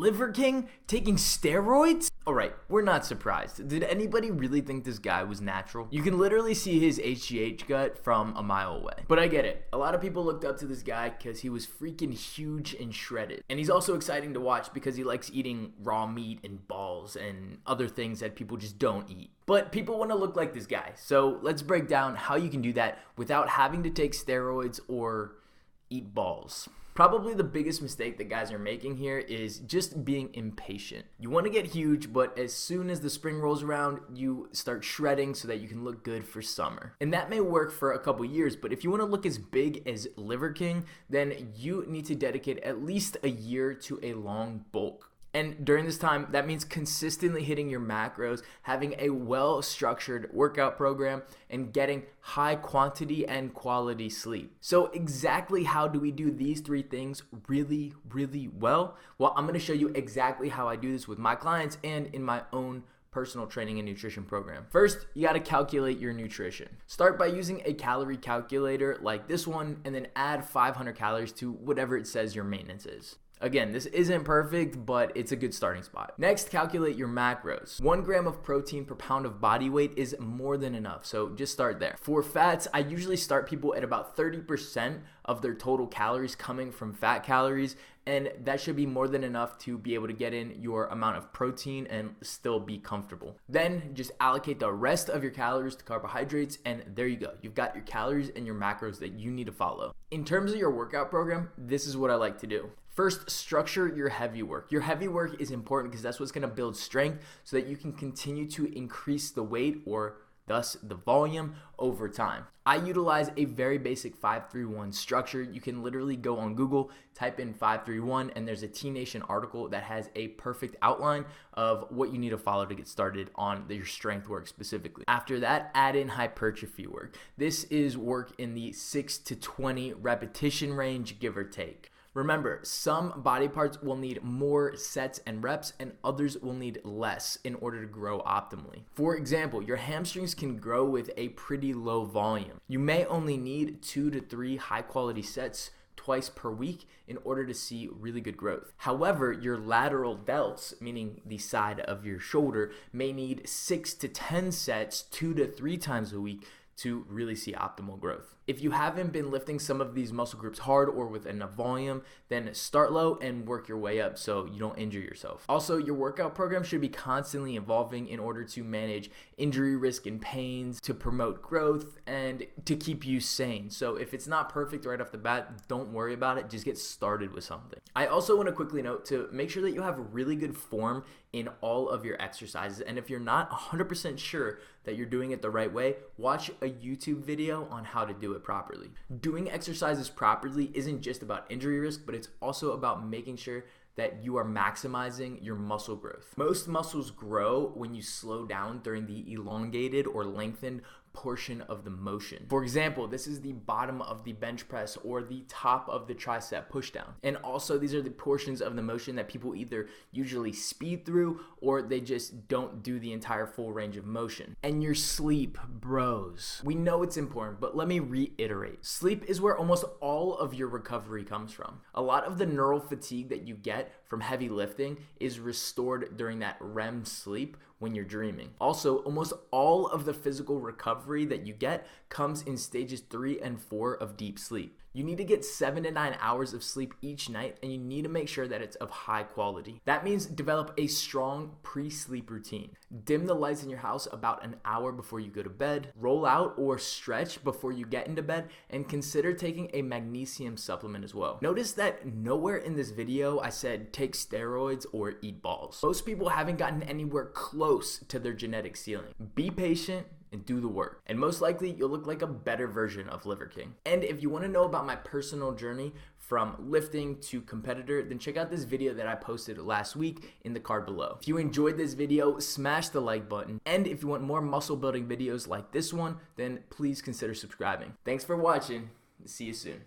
Liver King taking steroids? Alright, we're not surprised. Did anybody really think this guy was natural? You can literally see his HGH gut from a mile away. But I get it. A lot of people looked up to this guy because he was freaking huge and shredded. And he's also exciting to watch because he likes eating raw meat and balls and other things that people just don't eat. But people want to look like this guy. So let's break down how you can do that without having to take steroids or eat balls. Probably the biggest mistake that guys are making here is just being impatient. You want to get huge, but as soon as the spring rolls around, you start shredding so that you can look good for summer. And that may work for a couple years, but if you want to look as big as Liver King, then you need to dedicate at least a year to a long bulk. And during this time, that means consistently hitting your macros, having a well-structured workout program, and getting high quantity and quality sleep. So exactly how do we do these three things really, really well? Well, I'm going to show you exactly how I do this with my clients and in my own personal training and nutrition program. First, you got to calculate your nutrition. Start by using a calorie calculator like this one, and then add 500 calories to whatever it says your maintenance is. Again, this isn't perfect, but it's a good starting spot. Next, calculate your macros. 1 gram of protein per pound of body weight is more than enough, so just start there. For fats, I usually start people at about 30% of their total calories coming from fat calories, and that should be more than enough to be able to get in your amount of protein and still be comfortable. Then just allocate the rest of your calories to carbohydrates, and there you go. You've got your calories and your macros that you need to follow. In terms of your workout program, this is what I like to do. First, structure your heavy work. Your heavy work is important because that's what's going to build strength so that you can continue to increase the weight or thus the volume over time. I utilize a very basic 5-3-1 structure. You can literally go on Google, type in 5-3-1, and there's a T-Nation article that has a perfect outline of what you need to follow to get started on your strength work specifically. After that, add in hypertrophy work. This is work in the 6 to 20 repetition range, give or take. Remember, some body parts will need more sets and reps and others will need less in order to grow optimally. For example, your hamstrings can grow with a pretty low volume. You may only need 2 to 3 high quality sets twice per week in order to see really good growth. However, your lateral delts, meaning the side of your shoulder, may need 6 to 10 sets 2 to 3 times a week to really see optimal growth. If you haven't been lifting some of these muscle groups hard or with enough volume, then start low and work your way up so you don't injure yourself. Also, your workout program should be constantly evolving in order to manage injury risk and pains, to promote growth, and to keep you sane. So if it's not perfect right off the bat, don't worry about it. Just get started with something. I also want to quickly note to make sure that you have really good form in all of your exercises. And if you're not 100% sure that you're doing it the right way, watch a YouTube video on how to do it properly. Doing exercises properly isn't just about injury risk, but it's also about making sure that you are maximizing your muscle growth. Most muscles grow when you slow down during the elongated or lengthened portion of the motion. For example, this is the bottom of the bench press or the top of the tricep pushdown. And also these are the portions of the motion that people either usually speed through or they just don't do the entire full range of motion. And your sleep, bros. We know it's important, but let me reiterate. Sleep is where almost all of your recovery comes from. A lot of the neural fatigue that you get from heavy lifting is restored during that REM sleep when you're dreaming. Also, almost all of the physical recovery that you get comes in stages 3 and 4 of deep sleep. You need to get 7 to 9 hours of sleep each night, and you need to make sure that it's of high quality. That means develop a strong pre-sleep routine. Dim the lights in your house about an hour before you go to bed. Roll out or stretch before you get into bed, and consider taking a magnesium supplement as well. Notice that nowhere in this video I said take steroids or eat balls. Most people haven't gotten anywhere close to their genetic ceiling. Be patient and do the work, and most likely you'll look like a better version of Liver King. And if you want to know about my personal journey from lifting to competitor, then check out this video that I posted last week in the card below. If you enjoyed this video, smash the like button, and if you want more muscle building videos like this one, then please consider subscribing. Thanks for watching. See you soon.